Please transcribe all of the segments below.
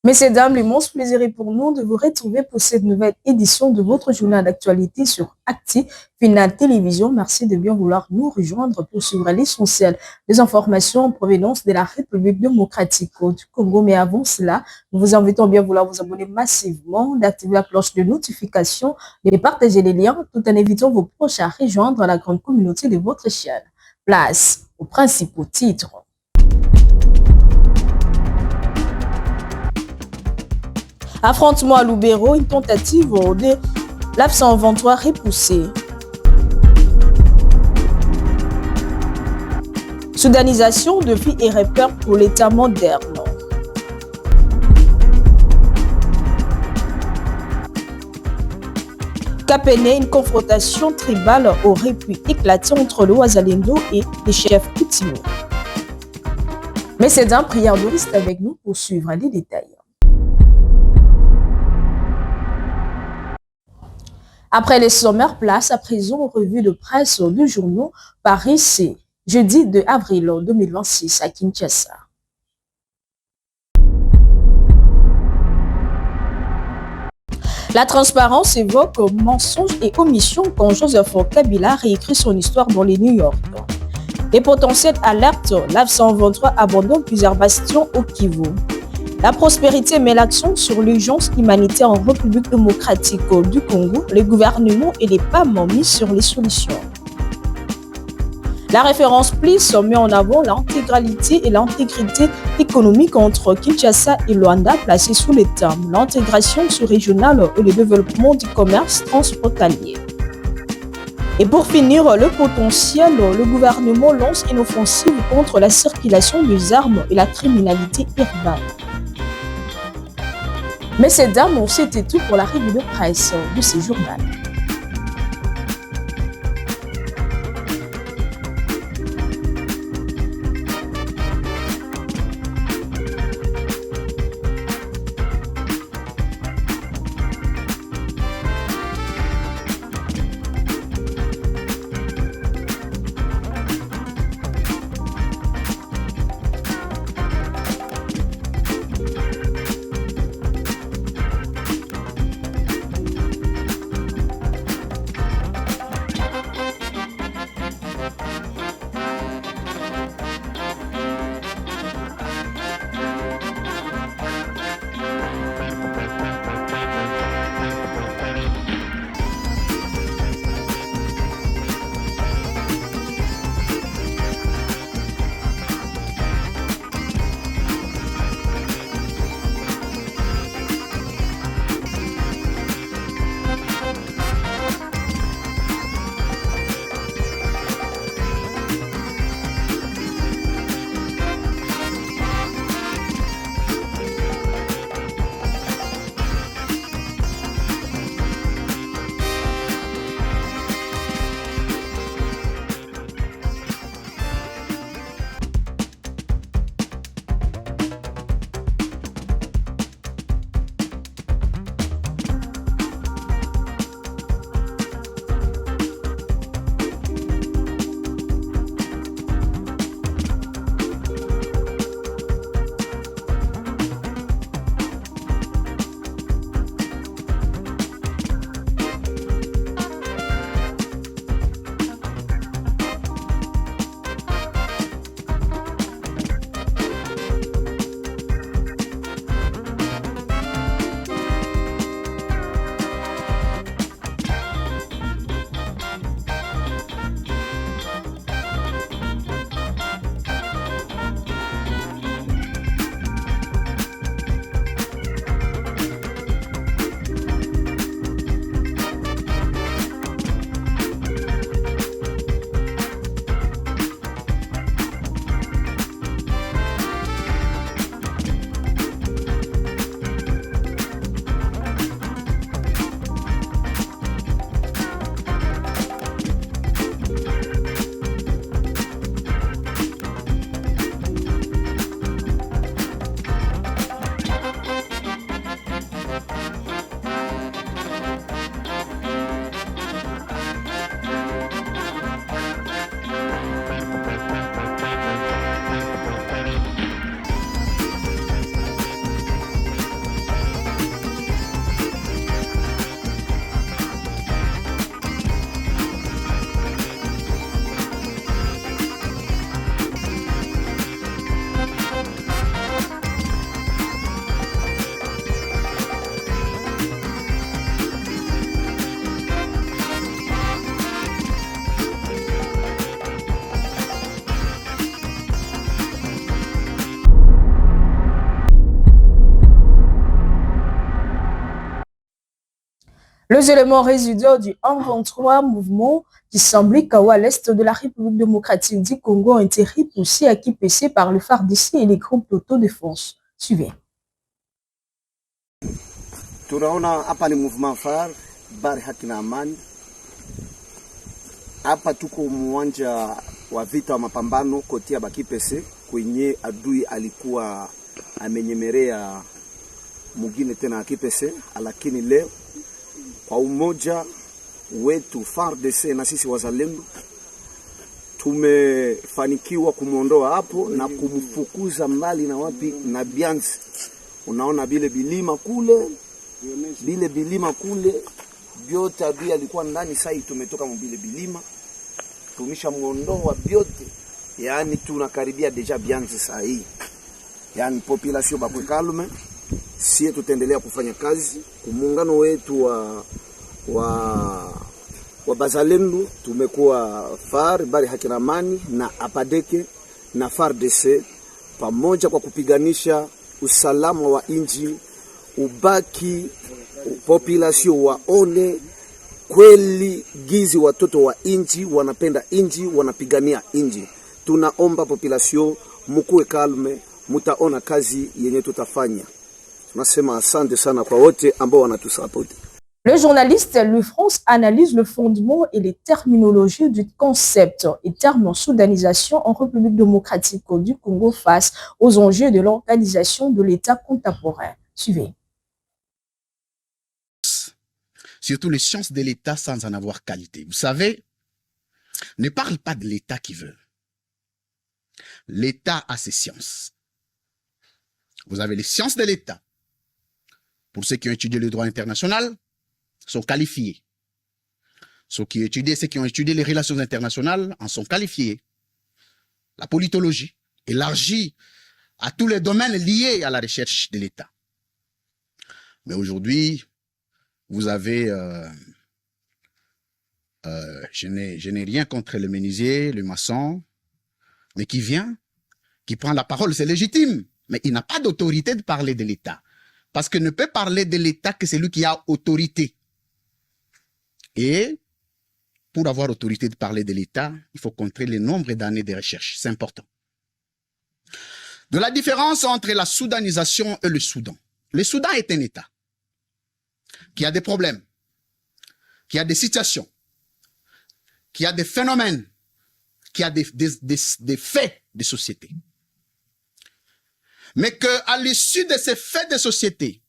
Messieurs, dames, l'immense plaisir est pour nous de vous retrouver pour cette nouvelle édition de votre journal d'actualité sur Acti Final Télévision. Merci de bien vouloir nous rejoindre pour suivre l'essentiel des informations en provenance de la République démocratique du Congo. Mais avant cela, nous vous invitons bien vouloir vous abonner massivement, d'activer la cloche de notification, de partager les liens, tout en invitant vos proches à rejoindre la grande communauté de votre chaîne. Place aux principaux titres. Affrontement à Lubero, une tentative de l'F-123 repoussée. Soudanisation de vie et repères pour l'État moderne. Kapene, une confrontation tribale aurait pu éclater entre le Wazalendo et les chefs coutumiers. Mais c'est d'un prière de rester avec nous pour suivre les détails. Après les sommaires, place à présent revue de presse du journaux Paris, c'est jeudi 2 avril 2026 à Kinshasa. La transparence évoque mensonges et omissions quand Joseph Kabila réécrit son histoire dans les New York. Les potentielles alertes, l'F-123 abandonne plusieurs bastions au Kivu. La prospérité met l'accent sur l'urgence humanitaire en République démocratique du Congo. Le gouvernement et les PAM ont mis sur les solutions. La référence PLIS met en avant l'intégralité et l'intégrité économique entre Kinshasa et Luanda, placée sous les termes l'intégration sous-régionale et le développement du commerce transfrontalier. Et pour finir, le potentiel, le gouvernement lance une offensive contre la circulation des armes et la criminalité urbaine. Messieurs, dames, c'était tout pour la revue de presse de ce journal. Les éléments résiduels du 123 mouvement qui s'imbriquent à l'est de la République démocratique du Congo ont été repoussés à Kipese par le FARDC et les groupes d'autodéfense. Suivez. Tunaona hapa ni mouvement FAR Bari Haki na Amani. Hapa tuko muwanja wa vita wa mapambano kotia Bakipese kwenye adui alikuwa amenyemelea mugine tena Akipese, lakini leo kwa umoja wetu FARDC na sisi wazalendo tumefanikiwa kumuondoa hapo na kumfukuza mbali na wapi na Bianzi. Unaona bile bilima kule biote adui alikuwa ndani, sai tumetoka mbile bilima tumisha muondoa biote, yani tunakaribia deja Bianzi sai. Yani population bakwe kalme, sie tutaendelea kufanya kazi kumuungano wetu wa bazalendo. Tumekuwa FAR Bari Haki na Amani na APADEKE na FARDC pamoja kwa kupiganisha usalama wa inji, ubaki population waone kweli gizi watoto wa inji wanapenda inji, wanapigania inji. Tunaomba population mukue kalme, mutaona kazi yenye tutafanya. Tunasema asante sana kwa wote ambao wanatusupport. Le journaliste Louis France analyse le fondement et les terminologies du concept et termes en soudanisation en République démocratique du Congo face aux enjeux de l'organisation de l'État contemporain. Suivez. Surtout les sciences de l'État sans en avoir qualité. Vous savez, ne parle pas de l'État qui veut. L'État a ses sciences. Vous avez les sciences de l'État. Pour ceux qui ont étudié le droit international, sont qualifiés. Ceux qui ont étudié les relations internationales en sont qualifiés. La politologie, élargie à tous les domaines liés à la recherche de l'État. Mais aujourd'hui, vous avez... je n'ai rien contre le menuisier, le maçon, mais qui vient, qui prend la parole, c'est légitime. Mais il n'a pas d'autorité de parler de l'État. Parce qu'il ne peut parler de l'État que celui qui a autorité. Et pour avoir autorité de parler de l'État, il faut compter le nombre d'années de recherche. C'est important. De la différence entre la soudanisation et le Soudan. Le Soudan est un État qui a des problèmes, qui a des situations, qui a des phénomènes, qui a des faits de société. Mais qu'à l'issue de ces faits de société,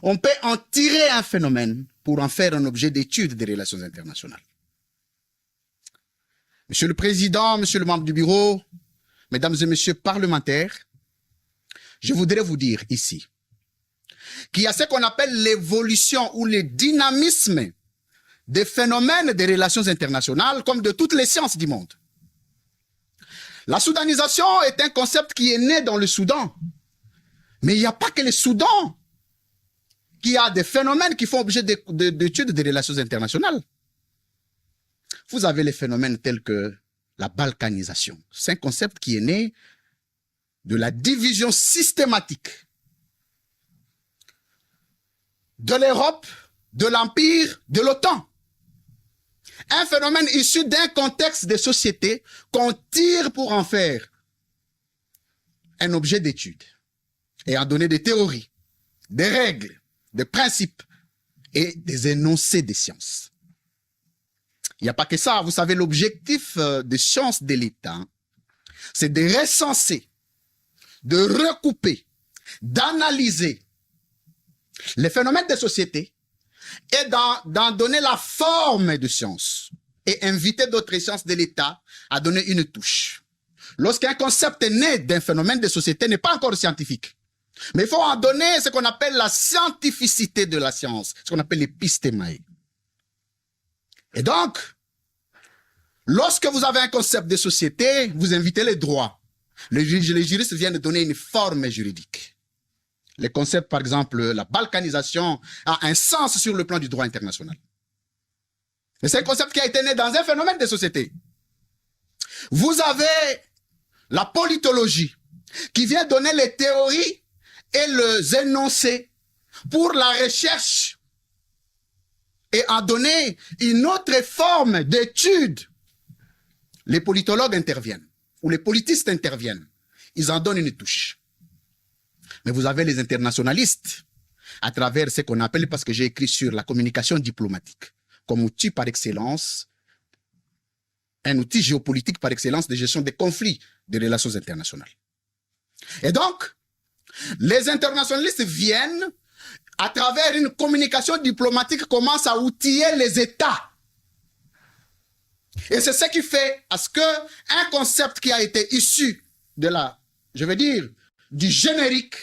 on peut en tirer un phénomène pour en faire un objet d'étude des relations internationales. Monsieur le Président, Monsieur le membre du bureau, Mesdames et Messieurs parlementaires, je voudrais vous dire ici qu'il y a ce qu'on appelle l'évolution ou le dynamisme des phénomènes des relations internationales comme de toutes les sciences du monde. La soudanisation est un concept qui est né dans le Soudan. Mais il n'y a pas que le Soudan qui a des phénomènes qui font objet d'études des relations internationales. Vous avez les phénomènes tels que la balkanisation. C'est un concept qui est né de la division systématique de l'Europe, de l'Empire, de l'OTAN. Un phénomène issu d'un contexte de société qu'on tire pour en faire un objet d'étude et en donner des théories, des règles, des principes et des énoncés des sciences. Il n'y a pas que ça. Vous savez, l'objectif des sciences de l'État, c'est de recenser, de recouper, d'analyser les phénomènes de société et d'en donner la forme de science et inviter d'autres sciences de l'État à donner une touche. Lorsqu'un concept est né d'un phénomène de société, n'est pas encore scientifique. Mais il faut en donner ce qu'on appelle la scientificité de la science, ce qu'on appelle l'épistémae. Et donc, lorsque vous avez un concept de société, vous invitez les droits. Les juristes viennent de donner une forme juridique. Les concepts, par exemple, la balkanisation a un sens sur le plan du droit international. Mais c'est un concept qui a été né dans un phénomène de société. Vous avez la politologie qui vient donner les théories et les énoncés pour la recherche et en donner une autre forme d'étude, les politologues interviennent, ou les politistes interviennent. Ils en donnent une touche. Mais vous avez les internationalistes, à travers ce qu'on appelle, parce que j'ai écrit sur la communication diplomatique, comme outil par excellence, un outil géopolitique par excellence de gestion des conflits des relations internationales. Et donc, les internationalistes viennent, à travers une communication diplomatique, commencent à outiller les États. Et c'est ce qui fait à ce qu'un concept qui a été issu de du générique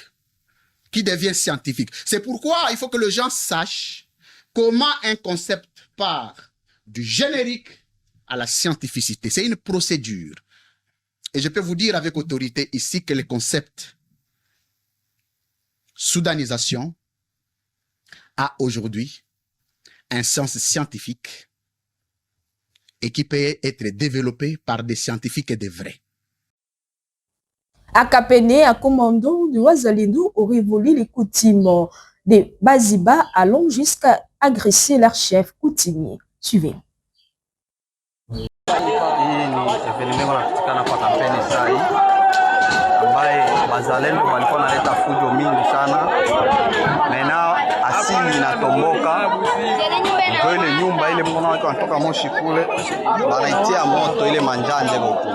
qui devient scientifique. C'est pourquoi il faut que les gens sachent comment un concept part du générique à la scientificité. C'est une procédure. Et je peux vous dire avec autorité ici que le concept soudanisation a aujourd'hui un sens scientifique et qui peut être développé par des scientifiques et des vrais. Akapene, un commandant de Ouazalendo aurait volé les coutumes des Baziba allant jusqu'à agresser leur chef coutumier. Suivez. Hii ni evenement inapatikana kwa kampeni saa hii ambaye wazalendo walikuwa naleta fujo mingi sana, na asili inatomboka. Ndio ile nyumba ile mkono wake anatoka moshi kule, wanaitia moto ile manjanje huko.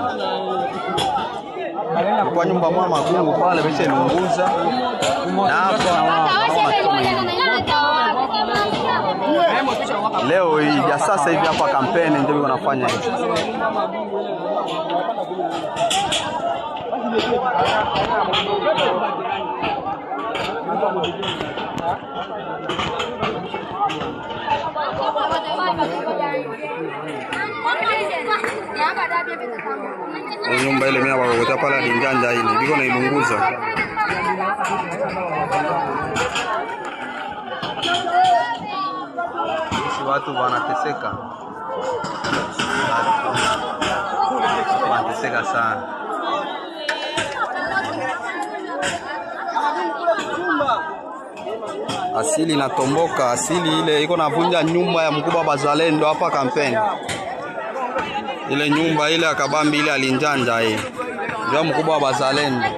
Kwa nyumba mwa magungu pale beshe lunguza na hapo leo hii ya sasa hivi hapa kampeni ndio wanafanya hivi. Nyumba ile mimi wakokota pala linjanja ile biko na ilunguza. Watu wanateseka. Wanateseka sana. Asili inatomboka, asili ile iko navunja nyumba ya mkubwa Bazalendo hapa kampeni. Ile nyumba ile akabambi ile alinjanja hii. Ndio mkubwa wa Bazalendo.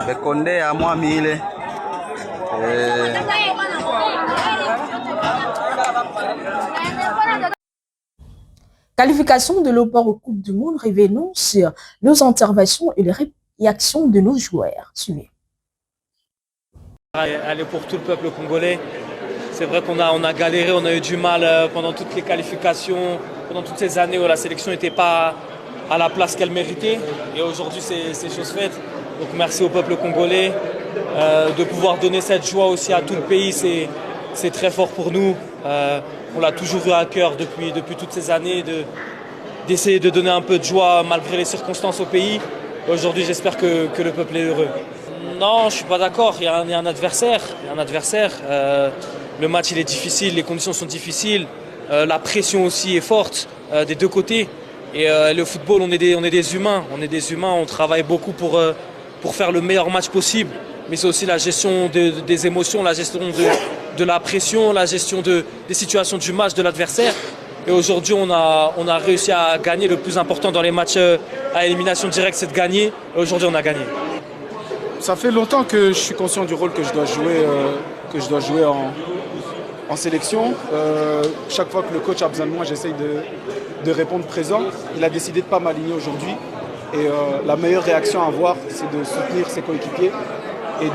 Bekonde ya mwami ile. Qualification de l'OPOR aux Coupes du Monde, revenons sur nos interventions et les réactions de nos joueurs. Suivez. Elle est pour tout le peuple congolais. C'est vrai qu'on a galéré, on a eu du mal pendant toutes les qualifications, pendant toutes ces années où la sélection n'était pas à la place qu'elle méritait. Et aujourd'hui, c'est chose faite. Donc merci au peuple congolais. De pouvoir donner cette joie aussi à tout le pays, c'est très fort pour nous. On l'a toujours eu à cœur depuis toutes ces années d'essayer de donner un peu de joie malgré les circonstances au pays. Aujourd'hui, j'espère que le peuple est heureux. Non, je ne suis pas d'accord. Il y a un adversaire. Le match il est difficile, les conditions sont difficiles. La pression aussi est forte des deux côtés. Et le football, on est des humains. On travaille beaucoup pour faire le meilleur match possible. Mais c'est aussi la gestion des émotions, la gestion de la pression, la gestion des situations du match de l'adversaire. Et aujourd'hui, on a réussi à gagner. Le plus important dans les matchs à élimination directe, c'est de gagner. Et aujourd'hui, on a gagné. Ça fait longtemps que je suis conscient du rôle que je dois jouer en sélection. Chaque fois que le coach a besoin de moi, j'essaye de répondre présent. Il a décidé de ne pas m'aligner aujourd'hui. Et la meilleure réaction à avoir, c'est de soutenir ses coéquipiers et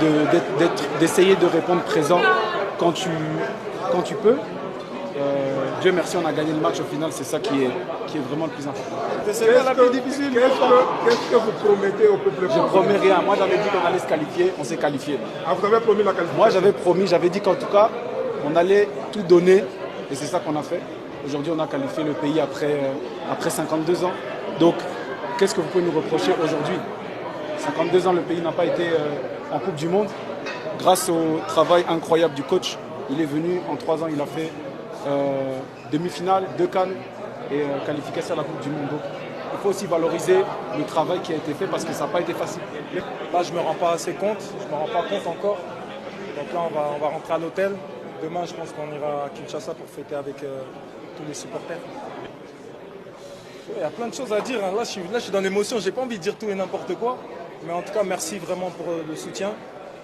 d'essayer de répondre présent quand tu peux. Dieu merci, on a gagné le match au final, c'est ça qui est vraiment le plus important. C'est la plus difficile. Qu'est-ce que vous promettez au peuple? Je ne promets rien. Moi j'avais dit qu'on allait se qualifier, on s'est qualifié. Ah, vous avez promis la qualification? Moi j'avais dit qu'en tout cas, on allait tout donner et c'est ça qu'on a fait. Aujourd'hui on a qualifié le pays après 52 ans. Donc qu'est-ce que vous pouvez nous reprocher aujourd'hui? 52 ans, le pays n'a pas été en Coupe du Monde. Grâce au travail incroyable du coach, il est venu en 3 ans, il a fait demi-finale, 2 CAN et qualification à la Coupe du Monde. Donc, il faut aussi valoriser le travail qui a été fait parce que ça n'a pas été facile. Là, je ne me rends pas assez compte, je ne me rends pas compte encore. Donc là, on va rentrer à l'hôtel, demain, je pense qu'on ira à Kinshasa pour fêter avec tous les supporters. Il y a plein de choses à dire. Hein. Là, je suis dans l'émotion. J'ai pas envie de dire tout et n'importe quoi. Mais en tout cas, merci vraiment pour le soutien,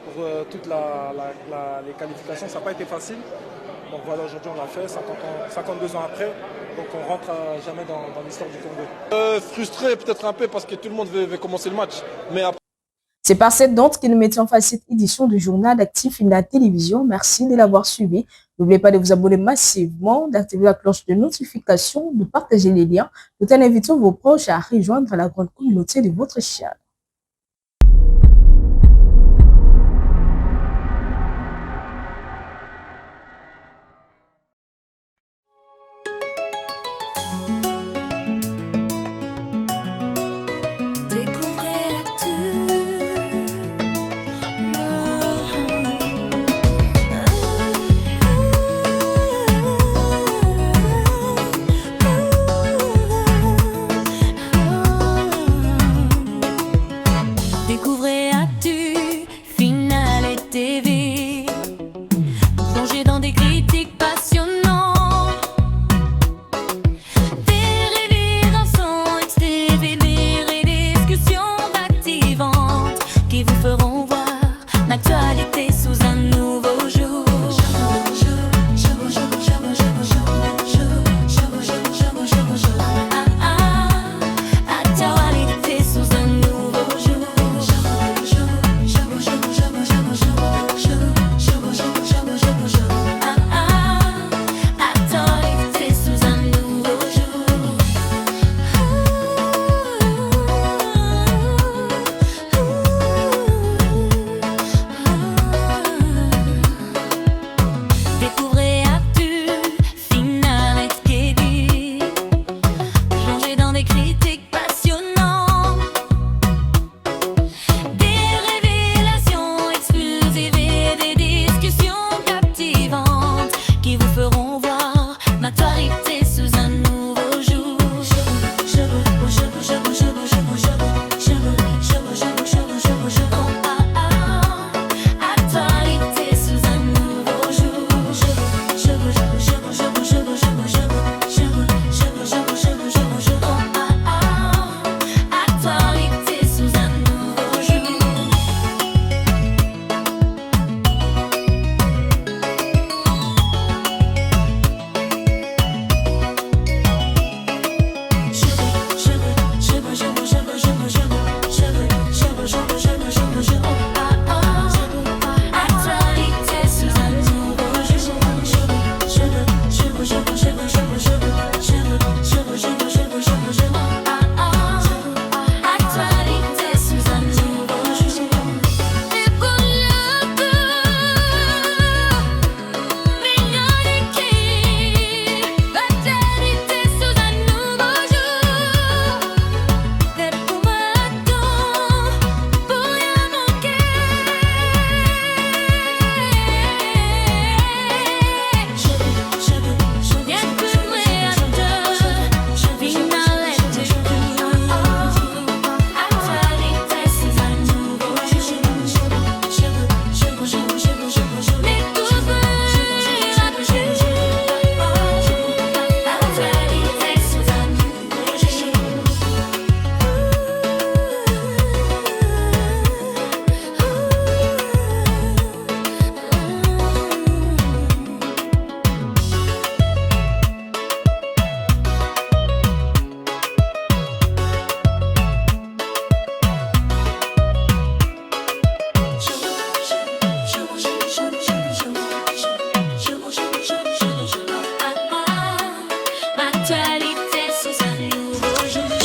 pour toutes les qualifications. Ça n'a pas été facile. Donc voilà, aujourd'hui, on l'a fait, 52 ans après. Donc on rentre à jamais dans l'histoire du Congo. Frustré peut-être un peu parce que tout le monde veut commencer le match. Mais après... C'est par cette note que nous mettons en face cette édition du journal actif de la télévision. Merci de l'avoir suivi. N'oubliez pas de vous abonner massivement, d'activer la cloche de notification, de partager les liens, tout en invitant vos proches à rejoindre la grande communauté de votre chaîne.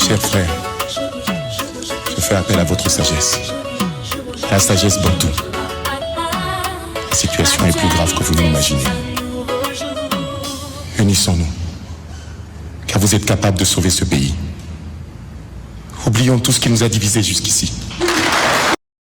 Chers frères, je fais appel à votre sagesse. La sagesse bantoue. La situation est plus grave que vous ne l'imaginez. Unissons-nous, car vous êtes capables de sauver ce pays. Oublions tout ce qui nous a divisés jusqu'ici.